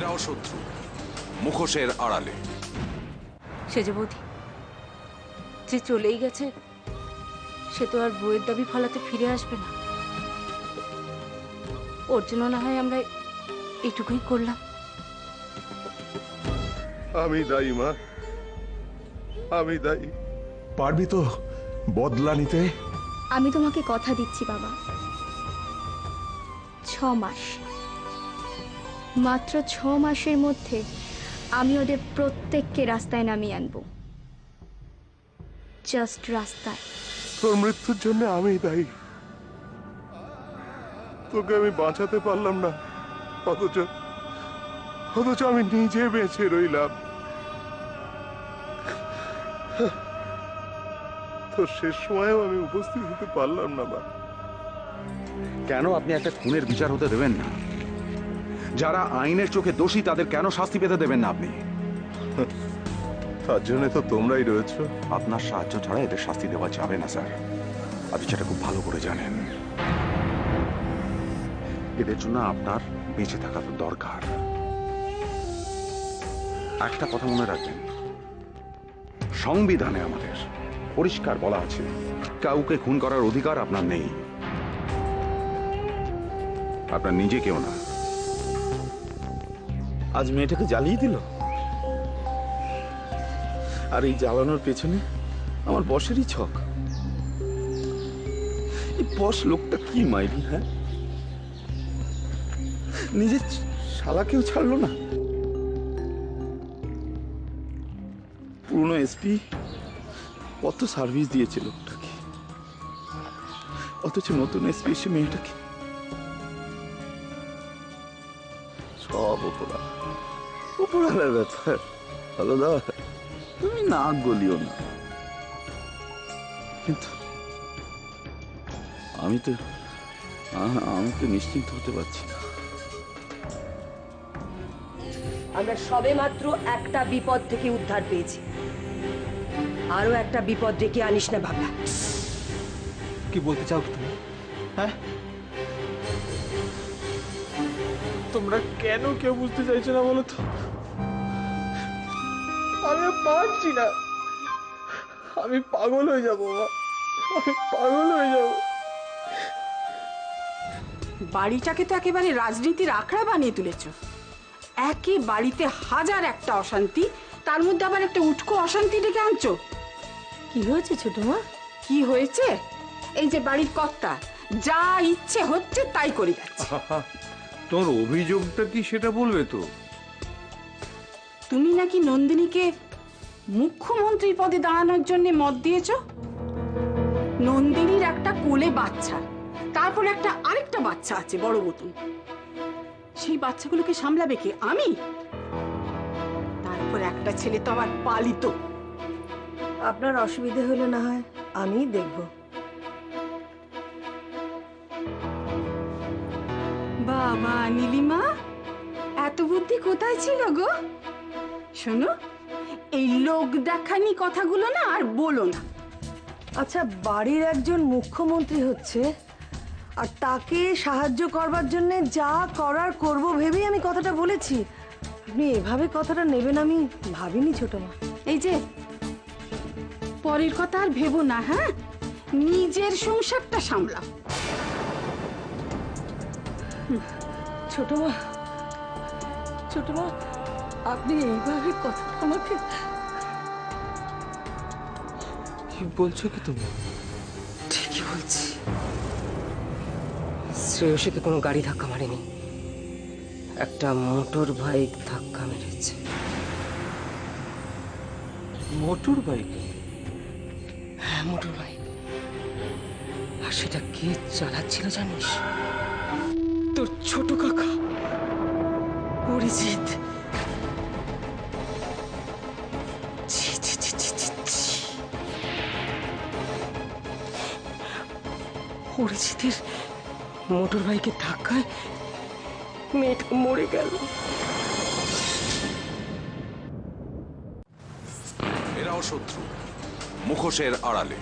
এরাও শত্রু, মুখোশের আড়ালে। সেজে বৌদি, যে চলেই গেছে সে তো আর বইয়ের দাবি ফলাতে ফিরে আসবে না। ওর জন্য না হয় আমরা এইটুকুই করলাম। আমি দায়ী মা, আমি দায়ী। পারবি তো বদলা নিতে? আমি তোমাকে কথা দিচ্ছি বাবা, 6 মাস, মাত্র 6 মাসের মধ্যে আমি ওদের প্রত্যেককে রাস্তায় নামিয়ে আনবো। জাস্ট রাস্তায়। তোর মৃত্যুর জন্য আমি দায়ী। তোকে আমি বাঁচাতে পারলাম না, অথচ আমি নিজে বেঁচে রইলাম। তোর শেষ সময়েও আমি উপস্থিত হতে পারলাম না মা। কেন আপনি একটা খুনের বিচার হতে দেবেন না? যারা আইনের চোখে দোষী তাদের কেন শাস্তি পেতে দেবেন না আপনি? তার জন্য তো তোমরাই রয়েছো। আপনার সাহায্য ছাড়া এদের শাস্তি দেওয়া যাবে না স্যার, আপনি সেটা খুব ভালো করে জানেন। এদের জন্য আপনার বেঁচে থাকা তো দরকার। একটা কথা মনে রাখবেন, সংবিধানে আমাদের পরিষ্কার বলা আছে কাউকে খুন করার অধিকার আপনার নেই, আপনার নিজে কেউ না। আজ মেয়েটাকে জ্বালিয়ে দিল, আর এই জ্বালানোর পেছনে আমার বসেরই ছক। এই বস লোকটা কি মাইরি, হ্যাঁ? নিজের শালাকেও ছাড়লো না। পুরনো এসপি কত সার্ভিস দিয়েছে লোকটাকে, অথচ নতুন এসপি এসে মেয়েটাকে। সব উপরালার ব্যাপার। হলো দা, তুমি না গলিও না, কিন্তু আমি তো নিশ্চিন্ত হতে পারছি না। আমরা সবে মাত্র একটা বিপদ থেকে উদ্ধার পেয়েছি, আরো একটা বিপদ ডেকে আনিস না বাবা। কি বলতে চাও তুমি? হ্যাঁ, তোমরা কেন কেউ বুঝতে চাইছো না বলো তো? আমি পারছি না, আমি পাগল হয়ে যাবো, আমি পাগল হয়ে যাবো। বাড়িটাকে তো একেবারে রাজনীতির আখড়া বানিয়ে তুলেছ। একই বাড়িতে হাজার একটা অশান্তি, তার মধ্যে আবার একটা উটকো অশান্তি ডেকে আনছো। কি হয়েছে ছোট মা? কি হয়েছে? এই যে বাড়ির কর্তা যা ইচ্ছে হচ্ছে তাই করে যাচ্ছে। তোর অভিযোগটা কি সেটা বলবে তো? তুমি নাকি নন্দিনীকে মুখ্যমন্ত্রী পদে দাঁড়ানোর জন্য মত দিয়েছো। নন্দিনীর একটা কোলে বাচ্চা, তারপর আরেকটা বাচ্চা আছে বড় মতন। সেই বাচ্চাগুলোকে সামলাবে কে? আমি? তারপর একটা ছেলে তো আবার পালিত। আপনার অসুবিধে হলে না হয় আমিই দেখব। বাবা নীলিমা, এত বুদ্ধি কোথায় ছিল গো? শোনো, এই লোক দেখানি কথাগুলো না আর বলো না। আচ্ছা, বাড়ির একজন মুখ্যমন্ত্রী হচ্ছে, আর তাকে সাহায্য করবার জন্য যা করার করব ভেবেই আমি কথাটা বলেছি। আপনি এভাবে কথাটা নেবেন আমি ভাবিনি ছোট মা। এই যে পরের কথা আর ভেবো না, হ্যাঁ? নিজের সংসারটা সামলাও। ছোট মা, আপনি এইভাবে কথা আমাকে কি বলছো কি তুমি? ঠিকই বলছি। শ্রেয়সীকে কোনো গাড়ি ধাক্কা মারেনি, একটা মোটর বাইক ধাক্কা মেরেছে। Motor bike? হ্যাঁ, মোটর বাইক। আর সেটা কে চালাচ্ছিল জানিস? তোর ছোট কাকা অরিজিৎ। ছি, ছি, ছি, ছি, ছি, ছি। অরিজিতের মোটর বাইকের ধাক্কায় মেয়েটা মরে গেল। এরাও শত্রু, মুখোশের আড়ালে।